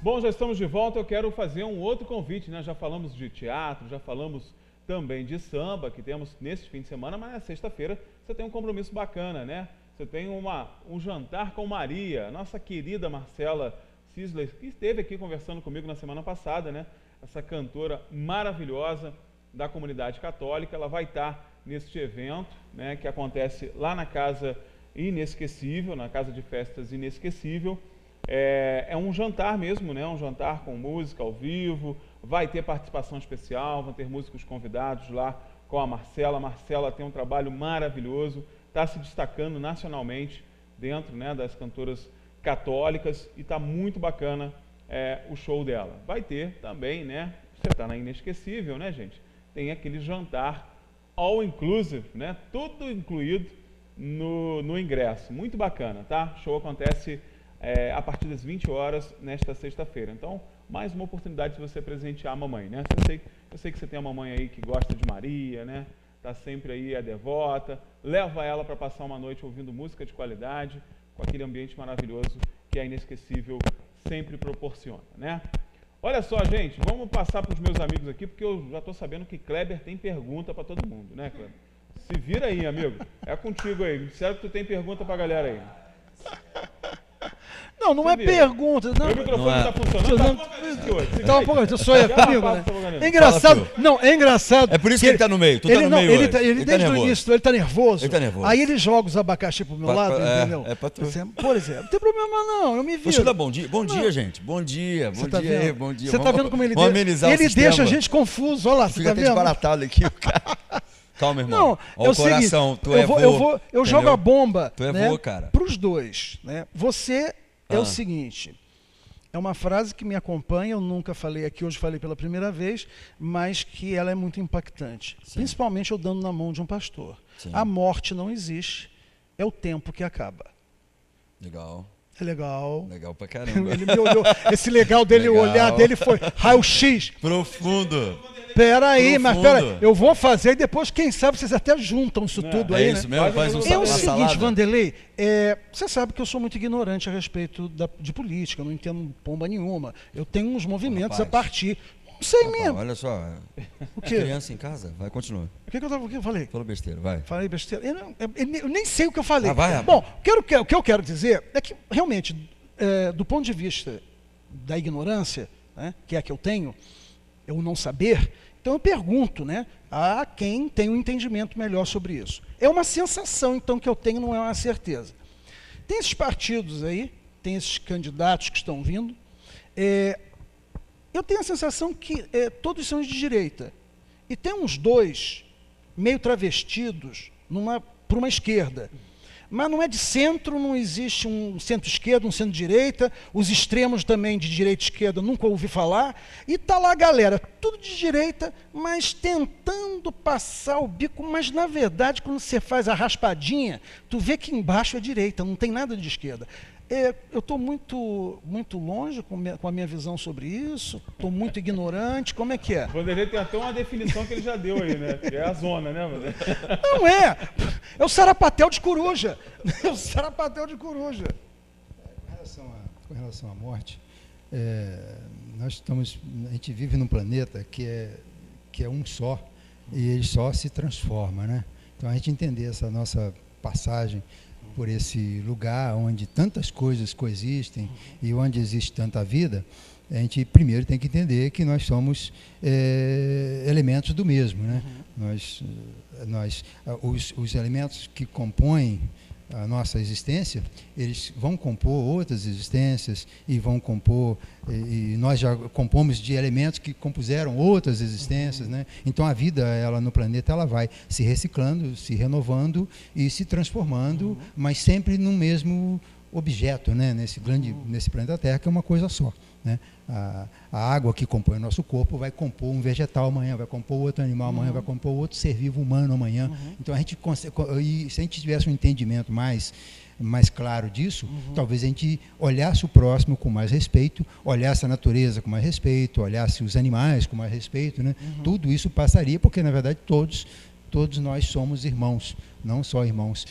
Bom, já estamos de volta. Eu quero fazer um outro convite, né? Já falamos de teatro, já falamos também de samba, que temos nesse fim de semana, mas na sexta-feira você tem um compromisso bacana, né? Você tem um jantar com Maria, nossa querida Marcela Cisler, que esteve aqui conversando comigo na semana passada, né? Essa cantora maravilhosa da comunidade católica. Ela vai estar neste evento, né? Que acontece lá na Casa Inesquecível, na Casa de Festas Inesquecível. É um jantar mesmo, né? Um jantar com música ao vivo, vai ter participação especial, vão ter músicos convidados lá com a Marcela. A Marcela tem um trabalho maravilhoso, está se destacando nacionalmente dentro, né, das cantoras católicas e está muito bacana o show dela. Vai ter também, né? Você está na Inesquecível, né, gente? Tem aquele jantar all inclusive, né? Tudo incluído no ingresso. Muito bacana, tá? O show acontece a partir das 20 horas nesta sexta-feira. Então, mais uma oportunidade de você presentear a mamãe, né? Eu sei que você tem uma mamãe aí que gosta de Maria, né? Tá sempre aí, é devota. Leva ela para passar uma noite ouvindo música de qualidade, com aquele ambiente maravilhoso que a Inesquecível sempre proporciona, né? Olha só, gente, vamos passar para os meus amigos aqui, porque eu já estou sabendo que Kleber tem pergunta para todo mundo, né, Kleber? Se vira aí, amigo. É contigo aí. Sério que tu tem pergunta para a galera aí. Não é pergunta. Não, meu microfone está funcionando. Tá um pouco, eu sou comigo, né? É engraçado. Não, é engraçado. É por isso que ele está no meio. Tu tá no meio hoje. Ele desde o início, ele está nervoso. Ele tá nervoso. Aí ele joga os abacaxi pro meu lado, entendeu? É pra tu. Por exemplo, não tem problema não, eu me viro. Você dá bom dia? Bom dia, gente. Bom dia. Bom dia aí, bom dia. Você tá vendo como ele deixa a gente confuso, olha lá, você fica tá até vendo? desbaratado aqui, o cara. Calma, irmão. Não, olha o coração, tu é vô. Eu jogo a bomba, tu é né, vô, cara. Pros dois, né? Você é o seguinte, é uma frase que me acompanha, eu nunca falei aqui, hoje falei pela primeira vez, mas que ela é muito impactante. Sim. Principalmente eu dando na mão de um pastor. Sim. A morte não existe, é o tempo que acaba. Legal. É legal. Legal pra caramba. Ele me olhou, esse legal dele, o olhar dele foi raio-x. Profundo. Peraí, mas peraí, eu vou fazer e depois, quem sabe, vocês até juntam isso tudo aí, isso né? mesmo, faz É o seguinte, Vanderlei, você sabe que eu sou muito ignorante a respeito de política, eu não entendo pomba nenhuma. Eu tenho uns movimentos a partir... Não sei mesmo. Olha só, o quê? Criança em casa, vai, continua. O que eu falei? Falou besteira, vai. Falei besteira. Eu nem sei o que eu falei. Vai. Bom, o que eu quero dizer é que, realmente, do ponto de vista da ignorância, né, que é a que eu tenho, eu não saber, então eu pergunto, né, a quem tem um entendimento melhor sobre isso. É uma sensação, então, que eu tenho, não é uma certeza. Tem esses partidos aí, tem esses candidatos que estão vindo, eu tenho a sensação que todos são de direita. E tem uns dois meio travestidos para uma esquerda. Mas não é de centro, não existe um centro-esquerda, um centro-direita, os extremos também de direita e esquerda nunca ouvi falar, e está lá a galera, tudo de direita, mas tentando passar o bico, mas na verdade, quando você faz a raspadinha, tu vê que embaixo é direita, não tem nada de esquerda. Eu estou muito longe com a minha visão sobre isso, estou muito ignorante, como é que é? O Vanderlei tem até uma definição que ele já deu aí, né? Que é a zona, né, Vanderlei? Não é o sarapatel de coruja. É o sarapatel de coruja. Com relação à morte, a gente vive num planeta que é um só, e ele só se transforma, né? Então a gente entender essa nossa passagem por esse lugar onde tantas coisas coexistem e onde existe tanta vida, a gente primeiro tem que entender que nós somos elementos do mesmo, né? Os elementos que compõem a nossa existência, eles vão compor outras existências e vão compor, e nós já compomos de elementos que compuseram outras existências, né? Então a vida, ela no planeta, ela vai se reciclando, se renovando e se transformando, mas sempre no mesmo objeto, né? Nesse planeta Terra, que é uma coisa só, né? A água que compõe o nosso corpo vai compor um vegetal amanhã, vai compor outro animal amanhã, vai compor outro ser vivo humano amanhã. Então a gente consegue, e se a gente tivesse um entendimento mais claro disso, talvez a gente olhasse o próximo com mais respeito, olhasse a natureza com mais respeito, olhasse os animais com mais respeito, né? Tudo isso passaria, porque na verdade todos nós somos irmãos, não só irmãos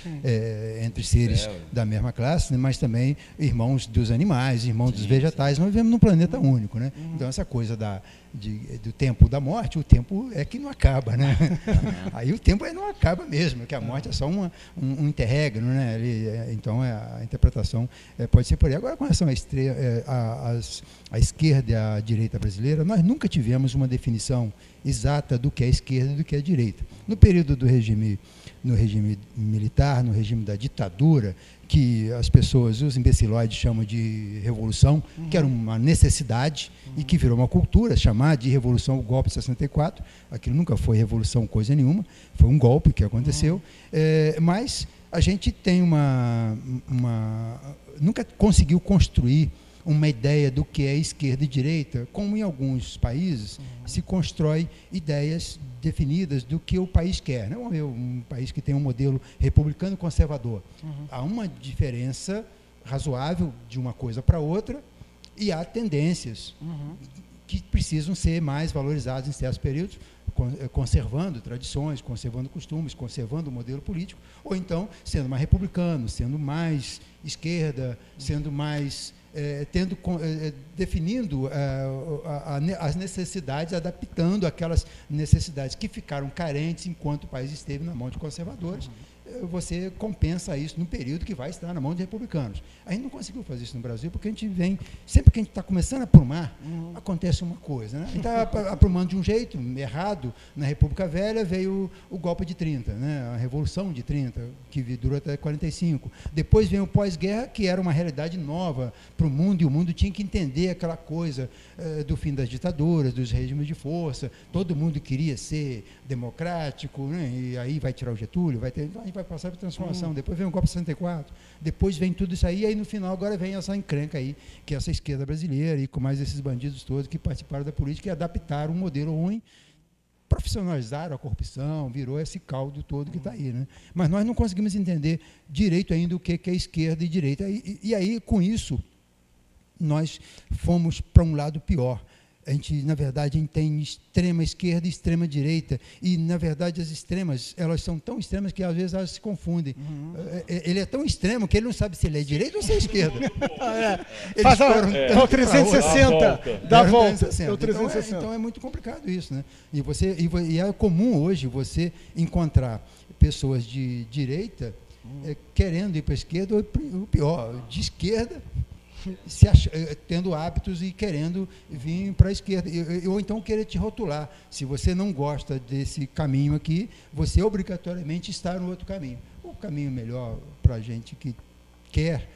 entre seres da mesma classe, né, mas também irmãos dos animais, irmãos dos vegetais. Nós vivemos num planeta único, né? Então essa coisa do tempo da morte, o tempo é que não acaba, né? Aí o tempo não acaba mesmo, que a morte é só um interregno, né? Então a interpretação pode ser por aí. Agora, com relação à esquerda e à direita brasileira, nós nunca tivemos uma definição exata do que é esquerda e do que é direita. No período do regime militar, no regime da ditadura, que as pessoas, os imbecilóides chamam de revolução, que era uma necessidade e que virou uma cultura, chamar de revolução o golpe de 64, aquilo nunca foi revolução coisa nenhuma, foi um golpe que aconteceu, mas a gente tem nunca conseguiu construir uma ideia do que é esquerda e direita, como em alguns países se constrói ideias definidas do que o país quer. Não é um país que tem um modelo republicano conservador. Há uma diferença razoável de uma coisa para outra e há tendências que precisam ser mais valorizadas em certos períodos, conservando tradições, conservando costumes, conservando o modelo político, ou então sendo mais republicano, sendo mais esquerda, sendo mais definindo as necessidades, adaptando aquelas necessidades que ficaram carentes enquanto o país esteve na mão de conservadores. Você compensa isso no período que vai estar na mão de republicanos. A gente não conseguiu fazer isso no Brasil porque a gente vem, sempre que a gente está começando a aprumar, acontece uma coisa, né? A gente está aprumando de um jeito errado. Na República Velha veio o golpe de 30, né? A Revolução de 30, que durou até 45. Depois veio o pós-guerra, que era uma realidade nova para o mundo, e o mundo tinha que entender aquela coisa do fim das ditaduras, dos regimes de força. Todo mundo queria ser democrático, né? E aí vai tirar o Getúlio, a gente vai passar por transformação. Depois vem o golpe de 64, depois vem tudo isso aí, e aí no final agora vem essa encrenca aí, que é essa esquerda brasileira, e com mais esses bandidos todos que participaram da política e adaptaram um modelo ruim, profissionalizaram a corrupção, virou esse caldo todo que está aí, né? Mas nós não conseguimos entender direito ainda o que é esquerda e direita, e aí com isso nós fomos para um lado pior. Na verdade, a gente tem extrema esquerda e extrema direita, e, na verdade, as extremas, elas são tão extremas que, às vezes, elas se confundem. Ele é tão extremo que ele não sabe se ele é direita ou se é esquerda. Faz o 360, dá a volta. Então, é muito complicado isso, né? E é comum hoje você encontrar pessoas de direita querendo ir para a esquerda, ou pior, de esquerda, tendo hábitos e querendo vir para a esquerda, ou então querer te rotular. Se você não gosta desse caminho aqui, você obrigatoriamente está no outro caminho. O caminho melhor para a gente que quer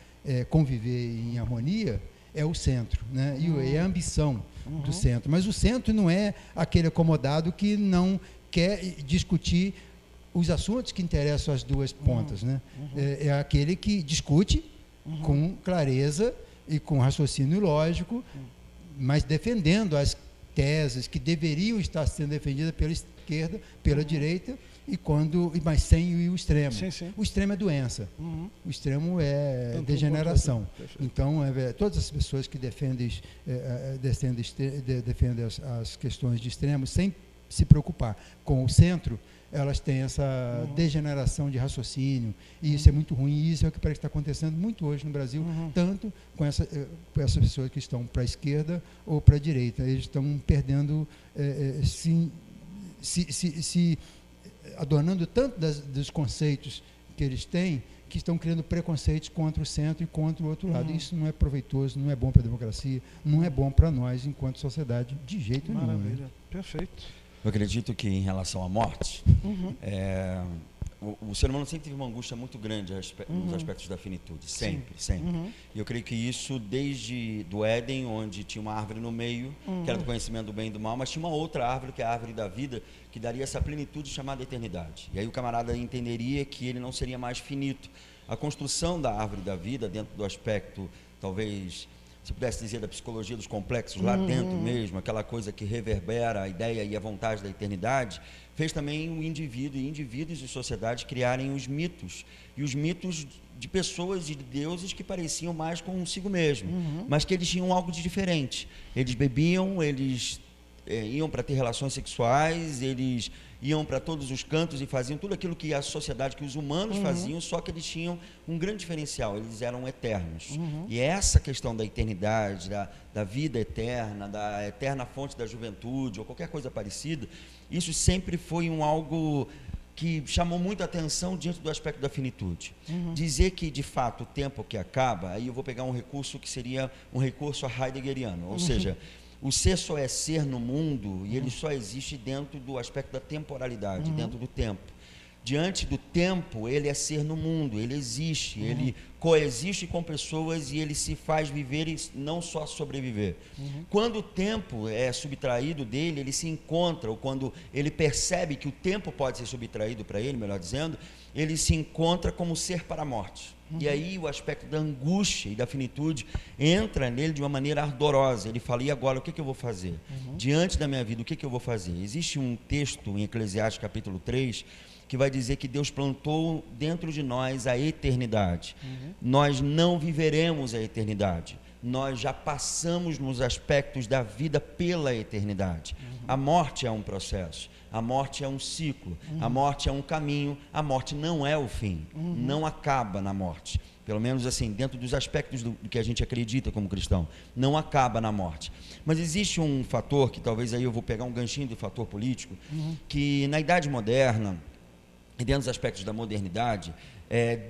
conviver em harmonia é o centro, né? E a ambição do centro. Mas o centro não é aquele acomodado que não quer discutir os assuntos que interessam as duas pontas, né? É aquele que discute com clareza e com raciocínio lógico, mas defendendo as teses que deveriam estar sendo defendidas pela esquerda, pela direita, mas sem o extremo. Sim. O extremo é doença, o extremo é degeneração. Então, todas as pessoas que defendem as questões de extremo, sem se preocupar com o centro, elas têm essa degeneração de raciocínio, e isso é muito ruim, e isso é o que parece que está acontecendo muito hoje no Brasil, tanto com essas pessoas que estão para a esquerda ou para a direita. Eles estão perdendo, se adornando tanto dos conceitos que eles têm, que estão criando preconceitos contra o centro e contra o outro lado. Isso não é proveitoso, não é bom para a democracia, não é bom para nós enquanto sociedade, de jeito nenhum. Maravilha, né? Perfeito. Eu acredito que, em relação à morte, o ser humano sempre teve uma angústia muito grande nos aspectos da finitude, sempre. E eu creio que isso desde do Éden, onde tinha uma árvore no meio, que era do conhecimento do bem e do mal, mas tinha uma outra árvore, que é a árvore da vida, que daria essa plenitude chamada eternidade. E aí o camarada entenderia que ele não seria mais finito. A construção da árvore da vida, dentro do aspecto, talvez, se pudesse dizer, da psicologia dos complexos, lá dentro mesmo, aquela coisa que reverbera a ideia e a vontade da eternidade, fez também o indivíduo e indivíduos e sociedades criarem os mitos, e os mitos de pessoas e de deuses que pareciam mais consigo mesmo, mas que eles tinham algo de diferente. Eles bebiam, eles iam para ter relações sexuais, eles iam para todos os cantos e faziam tudo aquilo que a sociedade, que os humanos faziam, só que eles tinham um grande diferencial, eles eram eternos. E essa questão da eternidade, da vida eterna, da eterna fonte da juventude, ou qualquer coisa parecida, isso sempre foi algo que chamou muito a atenção diante do aspecto da finitude. Dizer que, de fato, o tempo que acaba, aí eu vou pegar um recurso que seria um recurso heideggeriano, ou seja, o ser só é ser no mundo e ele só existe dentro do aspecto da temporalidade, dentro do tempo. Diante do tempo, ele é ser no mundo, ele existe, ele coexiste com pessoas e ele se faz viver e não só sobreviver. Quando o tempo é subtraído dele, ele se encontra, ou quando ele percebe que o tempo pode ser subtraído para ele, melhor dizendo, ele se encontra como ser para a morte. E aí o aspecto da angústia e da finitude entra nele de uma maneira ardorosa. Ele fala, e agora o que eu vou fazer? Diante da minha vida, o que eu vou fazer? Existe um texto em Eclesiastes capítulo 3, que vai dizer que Deus plantou dentro de nós a eternidade. Nós não viveremos a eternidade. Nós já passamos nos aspectos da vida pela eternidade. A morte é um processo. A morte é um ciclo. A morte é um caminho. A morte não é o fim. Não acaba na morte. Pelo menos assim, dentro dos aspectos do que a gente acredita como cristão. Não acaba na morte. Mas existe um fator, que talvez aí eu vou pegar um ganchinho do fator político, que na Idade Moderna, e dentro dos aspectos da modernidade,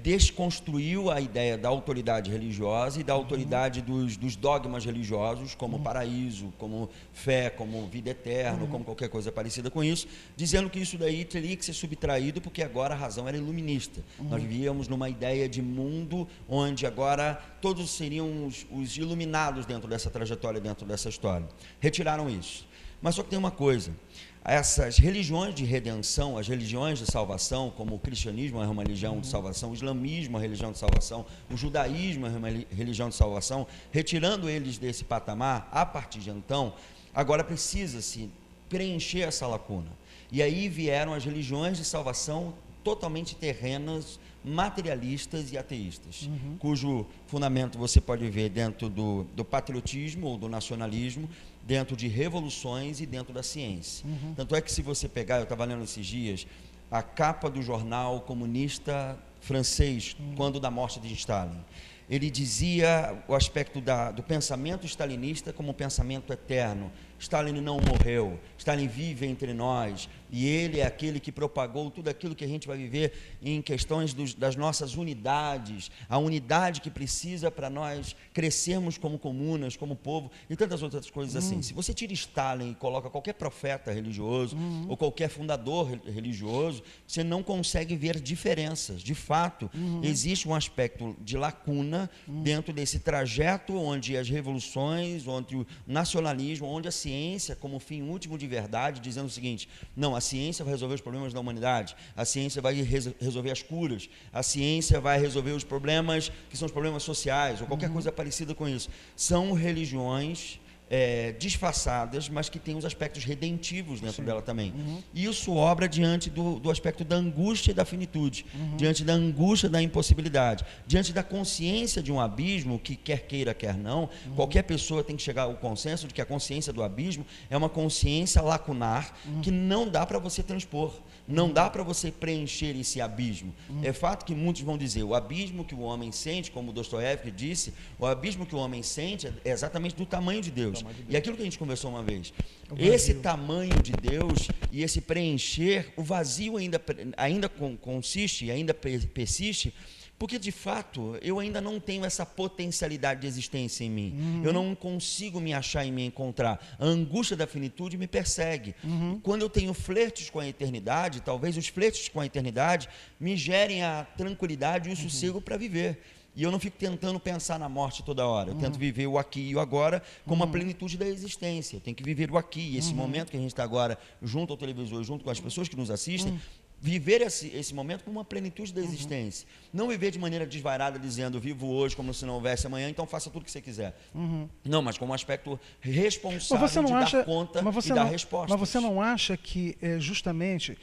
desconstruiu a ideia da autoridade religiosa e da autoridade dos dogmas religiosos, como paraíso, como fé, como vida eterna, como qualquer coisa parecida com isso, dizendo que isso daí teria que ser subtraído porque agora a razão era iluminista. Nós vivíamos numa ideia de mundo onde agora todos seriam os iluminados dentro dessa trajetória, dentro dessa história. Retiraram isso. Mas só que tem uma coisa, essas religiões de redenção, as religiões de salvação, como o cristianismo é uma religião de salvação, o islamismo é uma religião de salvação, o judaísmo é uma religião de salvação, retirando eles desse patamar, a partir de então, agora precisa-se preencher essa lacuna. E aí vieram as religiões de salvação totalmente terrenas, materialistas e ateístas, cujo fundamento você pode ver dentro do patriotismo ou do nacionalismo, dentro de revoluções e dentro da ciência. Tanto é que se você pegar, eu estava lendo esses dias, a capa do jornal comunista francês, quando da morte de Stalin, ele dizia o aspecto do pensamento stalinista como um pensamento eterno. Stalin não morreu, Stalin vive entre nós, e ele é aquele que propagou tudo aquilo que a gente vai viver em questões das nossas unidades, a unidade que precisa para nós crescermos como comunas, como povo, e tantas outras coisas assim. Se você tira Stalin e coloca qualquer profeta religioso, ou qualquer fundador religioso, você não consegue ver diferenças. De fato, existe um aspecto de lacuna dentro desse trajeto onde as revoluções, onde o nacionalismo, onde a ciência como fim último de verdade, dizendo o seguinte, não, a ciência vai resolver os problemas da humanidade, a ciência vai resolver as curas, a ciência vai resolver os problemas que são os problemas sociais, ou qualquer coisa parecida com isso. São religiões disfarçadas, mas que tem os aspectos redentivos dentro dela também. Isso obra diante do aspecto da angústia e da finitude, diante da angústia da impossibilidade, diante da consciência de um abismo que quer queira, quer não, qualquer pessoa tem que chegar ao consenso de que a consciência do abismo é uma consciência lacunar que não dá para você transpor, não dá para você preencher esse abismo. É fato que muitos vão dizer, o abismo que o homem sente, como Dostoiévski disse, o abismo que o homem sente é exatamente do tamanho de Deus. E aquilo que a gente conversou uma vez, esse tamanho de Deus e esse preencher, o vazio ainda consiste, ainda persiste, porque de fato eu ainda não tenho essa potencialidade de existência em mim. Eu não consigo me achar e me encontrar. A angústia da finitude me persegue. Quando eu tenho flertes com a eternidade, talvez os flertes com a eternidade me gerem a tranquilidade e o sossego para viver. E eu não fico tentando pensar na morte toda hora. Eu tento viver o aqui e o agora como a plenitude da existência. Eu tenho que viver o aqui. E esse momento que a gente está agora junto ao televisor, junto com as pessoas que nos assistem, viver esse momento com uma plenitude da existência. Não viver de maneira desvairada, dizendo, vivo hoje como se não houvesse amanhã, então faça tudo o que você quiser. Não, mas com um aspecto responsável de dar conta e dar respostas. Mas você não acha que justamente...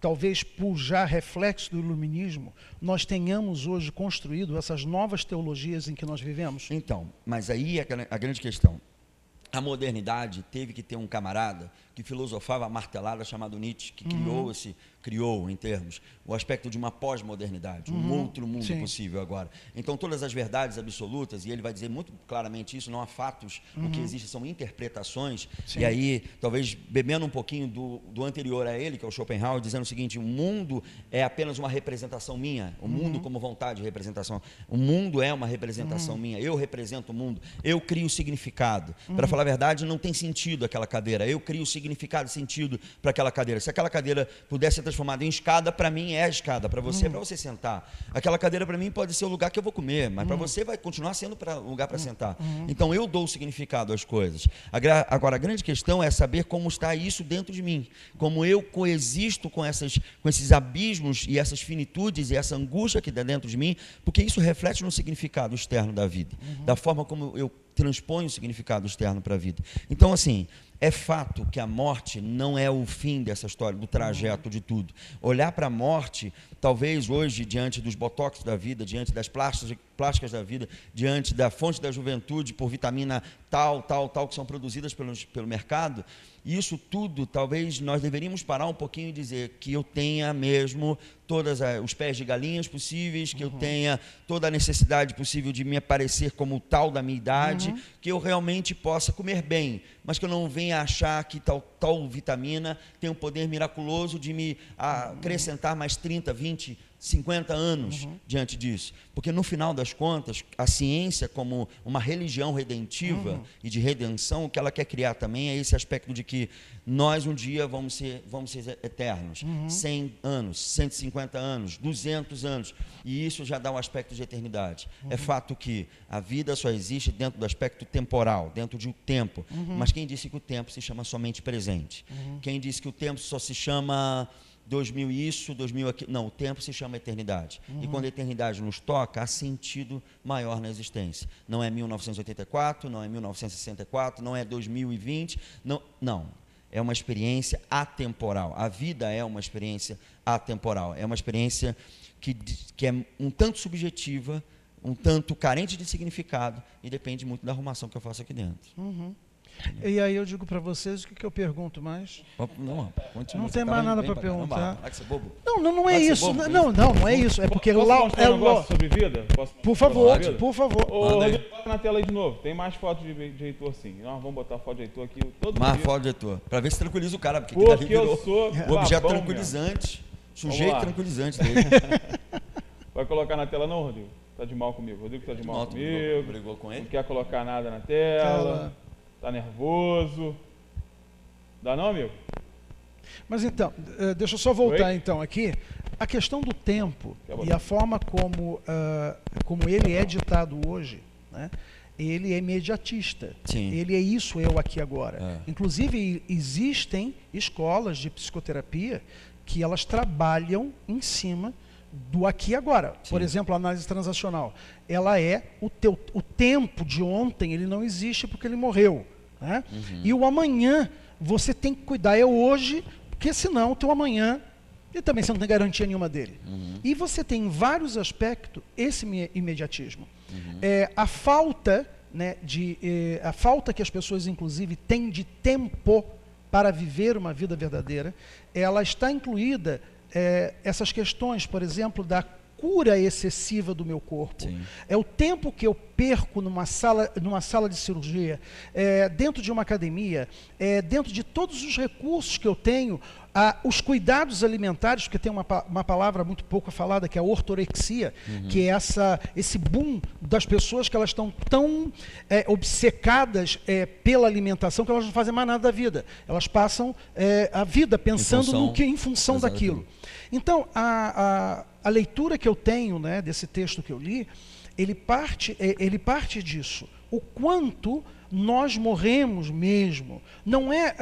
talvez por já reflexo do iluminismo, nós tenhamos hoje construído essas novas teologias em que nós vivemos? Então, mas aí é a grande questão. a modernidade teve que ter um camarada que filosofava a martelada chamado Nietzsche, que criou em termos o aspecto de uma pós-modernidade, um outro mundo possível agora. Então todas as verdades absolutas, e ele vai dizer muito claramente isso, não há fatos, o que existe são interpretações. E aí talvez bebendo um pouquinho do anterior a ele, que é o Schopenhauer, dizendo o seguinte: o mundo é apenas uma representação minha, o mundo como vontade de representação, o mundo é uma representação minha, eu represento o mundo, eu crio significado. Para falar a verdade, não tem sentido aquela cadeira, eu crio significado e sentido para aquela cadeira. Se aquela cadeira pudesse ser transformada em escada, para mim é a escada, para você é para você sentar. Aquela cadeira para mim pode ser o lugar que eu vou comer, mas para você vai continuar sendo o lugar para sentar. Então eu dou significado às coisas. Agora a grande questão é saber como está isso dentro de mim, como eu coexisto com esses abismos e essas finitudes e essa angústia que dá dentro de mim, porque isso reflete no significado externo da vida, da forma como eu transponho o significado externo para a vida. Então, assim, é fato que a morte não é o fim dessa história, do trajeto de tudo. Olhar para a morte, talvez hoje, diante dos botox da vida, diante das plásticas da vida, diante da fonte da juventude por vitamina tal, que são produzidas pelo mercado, isso tudo, talvez nós deveríamos parar um pouquinho e dizer que eu tenha mesmo todos os pés de galinhas possíveis, que eu tenha toda a necessidade possível de me aparecer como o tal da minha idade, que eu realmente possa comer bem, mas que eu não venha achar que tal vitamina tem um poder miraculoso de me acrescentar mais 30, 20, 50 anos diante disso. Porque no final das contas, a ciência como uma religião redentiva e de redenção, o que ela quer criar também é esse aspecto de que nós um dia vamos ser eternos. 100 anos, 150 anos, 200 anos. E isso já dá um aspecto de eternidade. É fato que a vida só existe dentro do aspecto temporal, dentro de um tempo. Mas quem disse que o tempo se chama somente presente? Quem disse que o tempo só se chama 2000 isso, 2000 aquilo? Não, o tempo se chama eternidade. E quando a eternidade nos toca, há sentido maior na existência. Não é 1984, não é 1964, não é 2020, não. É uma experiência atemporal. A vida é uma experiência atemporal. É uma experiência que é um tanto subjetiva, um tanto carente de significado e depende muito da arrumação que eu faço aqui dentro. E aí eu digo para vocês o que eu pergunto mais. Não, continua. Não tem mais nada para perguntar. Vai ser bobo? Não é isso. Não é isso. É porque Posso mostrar um negócio sobre vida? Por favor, por favor. Ô, Rodrigo, bota na tela aí de novo. Tem mais fotos de Heitor, sim. Nós vamos botar foto de Heitor aqui todo mais dia. foto de Heitor. Para ver se tranquiliza o cara. Porque eu sou o objeto tranquilizante. Sujeito tranquilizante dele. Vai colocar na tela não, Rodrigo? Tá de mal comigo. Rodrigo tá de mal comigo. Brigou com ele? Não quer colocar nada na tela. Tá nervoso. Dá não, amigo? Mas então, deixa eu só voltar então aqui. A questão do tempo e a forma como ele é ditado hoje, né? Ele é imediatista. Sim. Ele é isso, eu aqui agora. Inclusive, existem escolas de psicoterapia que elas trabalham em cima do aqui e agora. Sim. Por exemplo, a análise transacional. Ela é o tempo de ontem, ele não existe porque ele morreu. Né? E o amanhã, você tem que cuidar, é hoje, porque senão o teu amanhã, e também você não tem garantia nenhuma dele. E você tem em vários aspectos esse imediatismo. A falta, né, a falta que as pessoas, inclusive, têm de tempo para viver uma vida verdadeira, ela está incluída essas questões, por exemplo, da cura excessiva do meu corpo. Sim. É o tempo que eu perco numa sala de cirurgia, dentro de uma academia, dentro de todos os recursos que eu tenho, os cuidados alimentares, porque tem uma palavra muito pouco falada, que é a ortorexia, que é esse boom das pessoas que elas estão tão obcecadas pela alimentação que elas não fazem mais nada da vida. Elas passam a vida pensando em função daquilo. Então, a leitura que eu tenho, né, desse texto que eu li, ele parte disso. O quanto nós morremos mesmo. Não é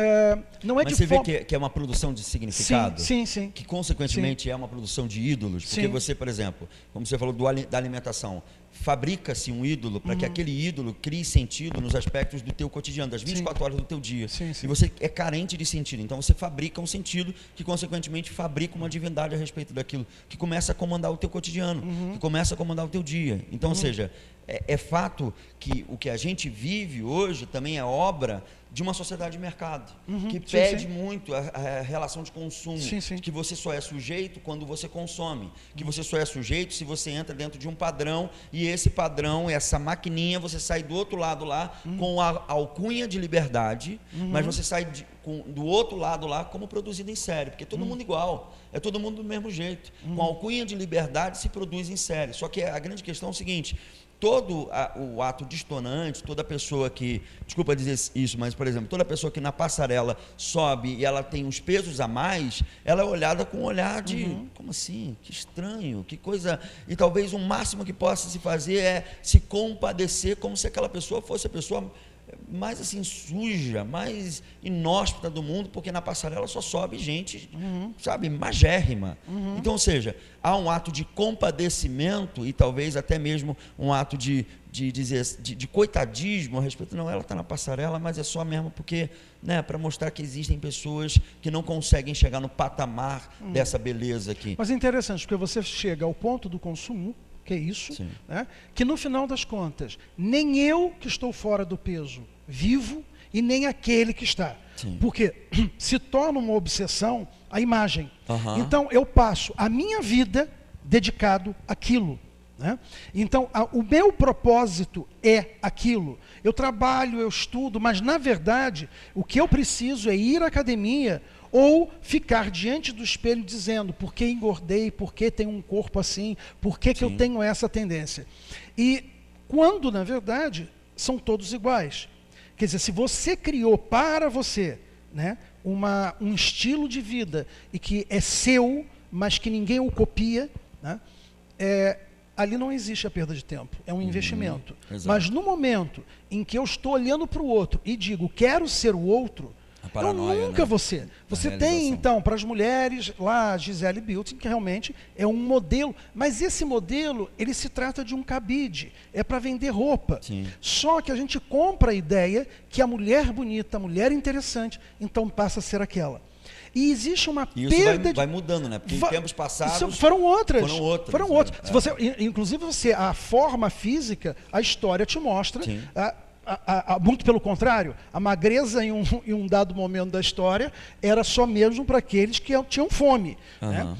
Mas você vê que é uma produção de significado? Sim. Que, consequentemente, é uma produção de ídolos. Porque você, por exemplo, como você falou da alimentação, fabrica-se um ídolo para que aquele ídolo crie sentido nos aspectos do teu cotidiano, das 24 horas do teu dia. E você é carente de sentido. Então, você fabrica um sentido que, consequentemente, fabrica uma divindade a respeito daquilo, que começa a comandar o teu cotidiano, que começa a comandar o teu dia. Então, ou seja, é fato que o que a gente vive hoje também é obra de uma sociedade de mercado, que pede muito a relação de consumo, que você só é sujeito quando você consome, que você só é sujeito se você entra dentro de um padrão, e esse padrão, essa maquininha, você sai do outro lado lá com a alcunha de liberdade, mas você sai do outro lado lá como produzido em série, porque todo mundo igual, é todo mundo do mesmo jeito, com a alcunha de liberdade se produz em série. Só que a grande questão é o seguinte: todo o ato distonante, toda pessoa que, desculpa dizer isso, mas, por exemplo, toda pessoa que na passarela sobe e ela tem uns pesos a mais, ela é olhada com um olhar de, como assim? Que estranho, que coisa. E talvez o máximo que possa se fazer é se compadecer como se aquela pessoa fosse a pessoa mais assim suja, mais inóspita do mundo, porque na passarela só sobe gente, sabe, magérrima. Então, ou seja, há um ato de compadecimento e talvez até mesmo um ato de coitadismo a respeito. Não, ela está na passarela, mas é só mesmo porque, né, para mostrar que existem pessoas que não conseguem chegar no patamar dessa beleza aqui. Mas é interessante, porque você chega ao ponto do consumo, que é isso, né? Que no final das contas, nem eu que estou fora do peso vivo e nem aquele que está. Porque se torna uma obsessão a imagem. Então eu passo a minha vida dedicado àquilo. Né? Então o meu propósito é aquilo. Eu trabalho, eu estudo, mas na verdade o que eu preciso é ir à academia ou ficar diante do espelho dizendo por que engordei, por que tenho um corpo assim, por que eu tenho essa tendência. E quando, na verdade, são todos iguais. Quer dizer, se você criou para você, né, um estilo de vida e que é seu, mas que ninguém o copia, né, ali não existe a perda de tempo, é um investimento. Mas no momento em que eu estou olhando para o outro e digo, quero ser o outro, paranoia, eu nunca vou ser. Você tem, então, para as mulheres, lá a Gisele Bündchen, que realmente é um modelo, mas esse modelo, ele se trata de um cabide, é para vender roupa. Só que a gente compra a ideia que a mulher bonita, a mulher interessante, então passa a ser aquela. E existe uma perda... Isso vai mudando, né? Porque em tempos passados... Foram outras. Né? Você, inclusive, a forma física, a história te mostra... muito pelo contrário, a magreza em um dado momento da história era só mesmo para aqueles que tinham fome. Né?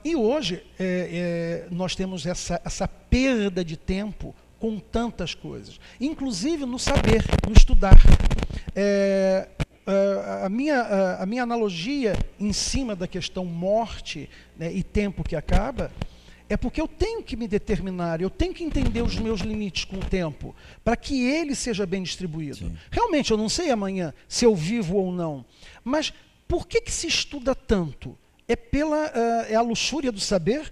E hoje nós temos essa perda de tempo com tantas coisas, inclusive no saber, no estudar. A minha analogia em cima da questão morte, né, e tempo que acaba, é porque eu tenho que me determinar, eu tenho que entender os meus limites com o tempo, para que ele seja bem distribuído. Realmente, eu não sei amanhã se eu vivo ou não, mas por que se estuda tanto? É a luxúria do saber?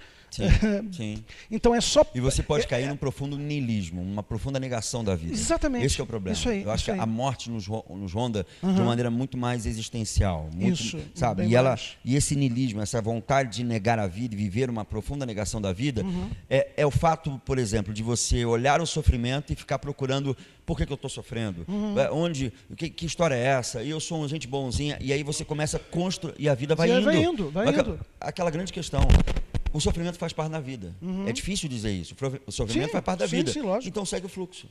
Então é só... E você pode cair num profundo niilismo, uma profunda negação da vida. Exatamente. Esse é o problema. Isso aí, eu acho que a morte nos ronda de uma maneira muito mais existencial. Isso, sabe? E esse niilismo, essa vontade de negar a vida e viver uma profunda negação da vida, é o fato, por exemplo, de você olhar o sofrimento e ficar procurando por que eu estou sofrendo, que história é essa, e eu sou uma gente bonzinha, e aí você começa a construir, e a vida vai indo. Aquela grande questão. O sofrimento faz parte da vida. É difícil dizer isso. O sofrimento faz parte da vida. Então segue o fluxo.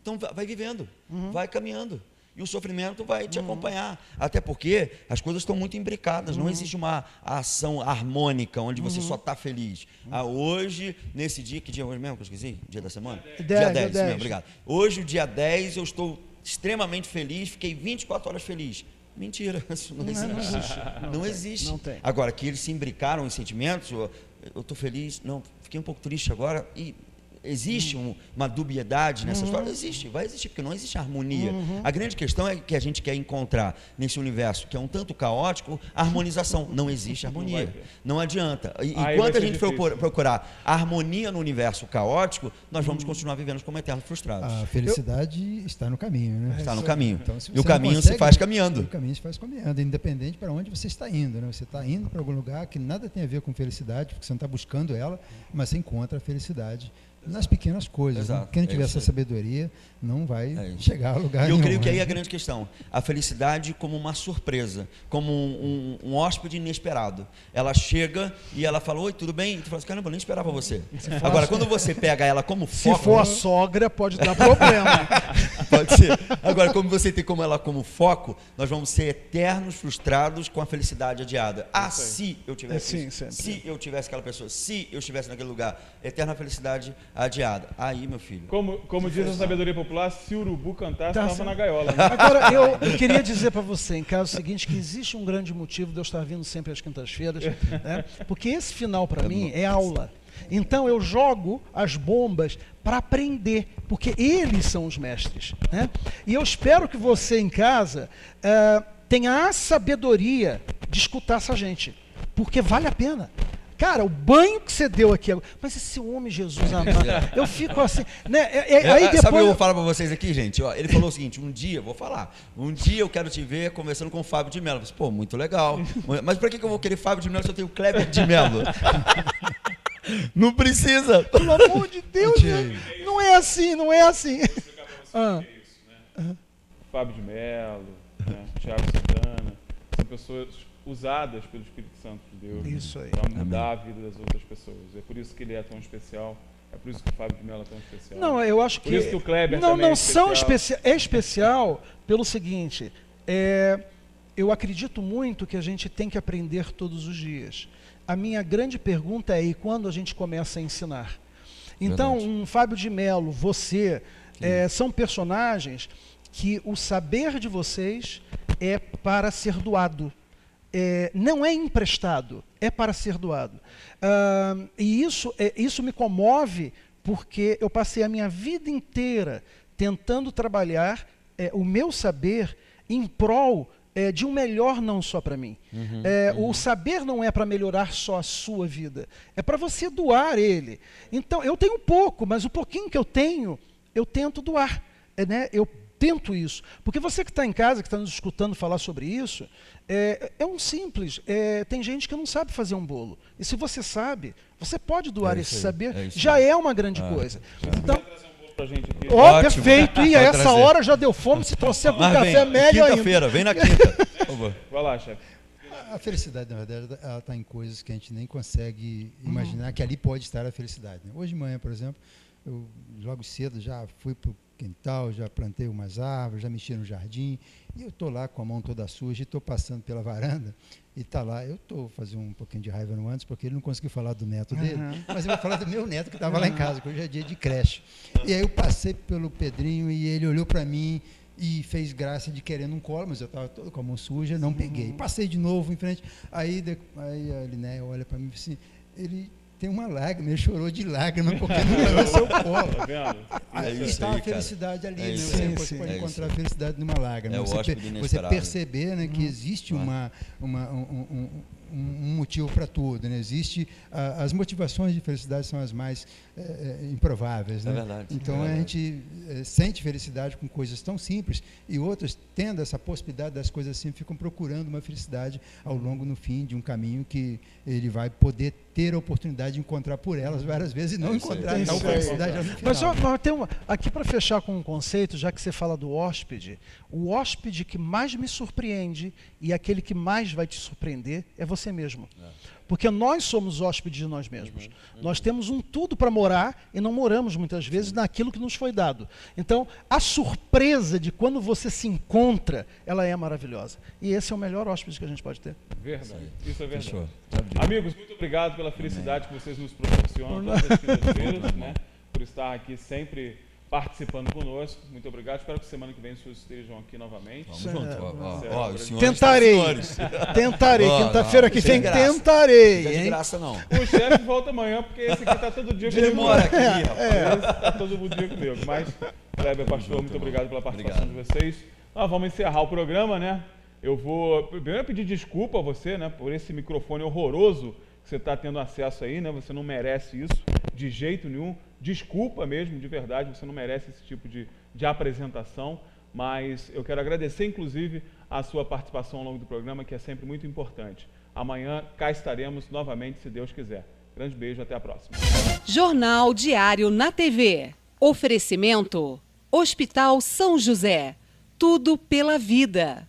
Então vai vivendo, vai caminhando. E o sofrimento vai te acompanhar. Até porque as coisas estão muito imbricadas. Não existe uma ação harmônica onde você só está feliz. Hoje, nesse dia, que dia hoje mesmo que eu esqueci? Dia da semana? Dia 10 mesmo, obrigado. Hoje, o dia 10, eu estou extremamente feliz, fiquei 24 horas feliz. Mentira, isso não existe. Não existe. Não tem. Agora, que eles se imbricaram em sentimentos, eu estou feliz, não, fiquei um pouco triste agora, e existe uma dubiedade nessa história? Existe, vai existir, porque não existe harmonia. A grande questão é que a gente quer encontrar nesse universo que é um tanto caótico, a harmonização. Não existe harmonia. Não adianta. Enquanto a gente for procurar harmonia no universo caótico, nós vamos continuar vivendo como eternos frustrados. A felicidade está no caminho, né? Está no caminho. Então, e o caminho se faz caminhando. O caminho se faz caminhando, independente para onde você está indo. Né? Você está indo para algum lugar que nada tem a ver com felicidade, porque você não está buscando ela, mas você encontra a felicidade nas pequenas coisas. Exato, Né? Quem não tiver essa sabedoria não vai chegar a lugar nenhum. E eu creio que aí é a grande questão. A felicidade como uma surpresa, como um hóspede inesperado. Ela chega e ela fala, oi, tudo bem? E tu fala assim, caramba, eu nem esperava você. Agora, quando você pega ela como foco... Se for a sogra, pode dar problema. Pode ser. Agora, como você tem como ela como foco, nós vamos ser eternos frustrados com a felicidade adiada. Ah, se eu tivesse isso, se eu tivesse aquela pessoa, se eu estivesse naquele lugar, eterna felicidade adiada. Aí, meu filho. Como diz a sabedoria popular, se o urubu cantasse, estava na gaiola. Né? Agora, eu queria dizer para você, em caso seguinte, que existe um grande motivo de eu estar vindo sempre às quintas-feiras, né? Porque esse final, para mim, é aula. Então eu jogo as bombas para aprender, porque eles são os mestres, né? E eu espero que você em casa tenha a sabedoria de escutar essa gente, porque vale a pena. Cara, o banho que você deu aqui, mas esse homem Jesus amado, eu fico assim, né? Aí depois... Sabe o que eu vou falar para vocês aqui, gente? Ó, ele falou o seguinte, um dia eu quero te ver conversando com o Fábio de Mello. Pô, muito legal. Mas para que eu vou querer Fábio de Mello se eu tenho Kleber de Mello? Não precisa. Pelo amor de Deus, não é assim, não é assim. Fábio de Mello, né? Thiago Santana, são pessoas usadas pelo Espírito Santo de Deus para mudar a vida das outras pessoas. É por isso que ele é tão especial. É por isso que o Fábio de Mello é tão especial. Não, eu acho que... Por isso que o Kleber não, também não são especiais. É especial pelo seguinte, eu acredito muito que a gente tem que aprender todos os dias. A minha grande pergunta é, e quando a gente começa a ensinar? Então, um Fábio de Mello, você, são personagens que o saber de vocês é para ser doado. Não é emprestado, é para ser doado. E isso me comove, porque eu passei a minha vida inteira tentando trabalhar o meu saber em prol de um melhor não só para mim. O saber não é para melhorar só a sua vida, é para você doar ele. Então, eu tenho pouco, mas o pouquinho que eu tenho, eu tento doar. Eu tento isso. Porque você que está em casa, que está nos escutando falar sobre isso, é um simples. Tem gente que não sabe fazer um bolo. E se você sabe, você pode doar esse saber, já é uma grande coisa. Então, pra gente aqui. Perfeito. E a essa hora já deu fome, se trouxer com café melhor ainda. Quinta-feira, vem na quinta. Vai lá, chefe. A felicidade, na verdade, ela está em coisas que a gente nem consegue imaginar que ali pode estar a felicidade. Né? Hoje de manhã, por exemplo, eu logo cedo já fui para o quintal, já plantei umas árvores, já mexi no jardim, e eu estou lá com a mão toda suja e estou passando pela varanda, e está lá, eu estou fazendo um pouquinho de raiva no antes, porque ele não conseguiu falar do neto dele, mas eu vou falar do meu neto que estava lá em casa, que hoje é dia de creche. E aí eu passei pelo Pedrinho e ele olhou para mim e fez graça de querendo um colo, mas eu estava todo com a mão suja, não peguei. Passei de novo em frente, aí a Linéia olha para mim e diz assim, ele tem uma lágrima, ele chorou de lágrima porque não ganhou seu colo. Tá vendo? Aí está a felicidade ali, né? Você pode encontrar a felicidade numa lágrima. Você perceber, né, que existe um motivo para tudo, né? Existe as motivações de felicidade são as mais improváveis, né? É verdade. Então a gente sente felicidade com coisas tão simples e outras tendo essa possibilidade das coisas simples ficam procurando uma felicidade ao longo no fim de um caminho que ele vai poder ter a oportunidade de encontrar por elas várias vezes e não encontrar tal felicidade no final. Mas só tem aqui para fechar com um conceito, já que você fala do hóspede, o hóspede que mais me surpreende e aquele que mais vai te surpreender é você mesmo. Porque nós somos hóspedes de nós mesmos. Nós temos um tudo para morar e não moramos muitas vezes naquilo que nos foi dado. Então, a surpresa de quando você se encontra, ela é maravilhosa. E esse é o melhor hóspede que a gente pode ter. Verdade. Isso é verdade. Fechou. Amigos, muito obrigado pela felicidade que vocês nos proporcionam todas as quintas-feiras, né? Por estar aqui sempre participando conosco. Muito obrigado. Espero que semana que vem vocês estejam aqui novamente. Vamos junto. Os senhores tentarei. Tentarei. Quinta-feira que vem tentarei. Não é de graça, não. O chefe volta amanhã, porque esse aqui está todo dia comigo. Demora aqui, rapaz. Esse está todo dia comigo. Mas, Kleber, pastor, muito obrigado pela participação de vocês. Nós vamos encerrar o programa, né? Eu vou primeiro pedir desculpa a você, né? Por esse microfone horroroso que você está tendo acesso aí, né? Você não merece isso de jeito nenhum. Desculpa mesmo, de verdade, você não merece esse tipo de apresentação, mas eu quero agradecer, inclusive, a sua participação ao longo do programa, que é sempre muito importante. Amanhã cá estaremos novamente, se Deus quiser. Grande beijo, até a próxima. Jornal Diário na TV. Oferecimento: Hospital São José. Tudo pela vida.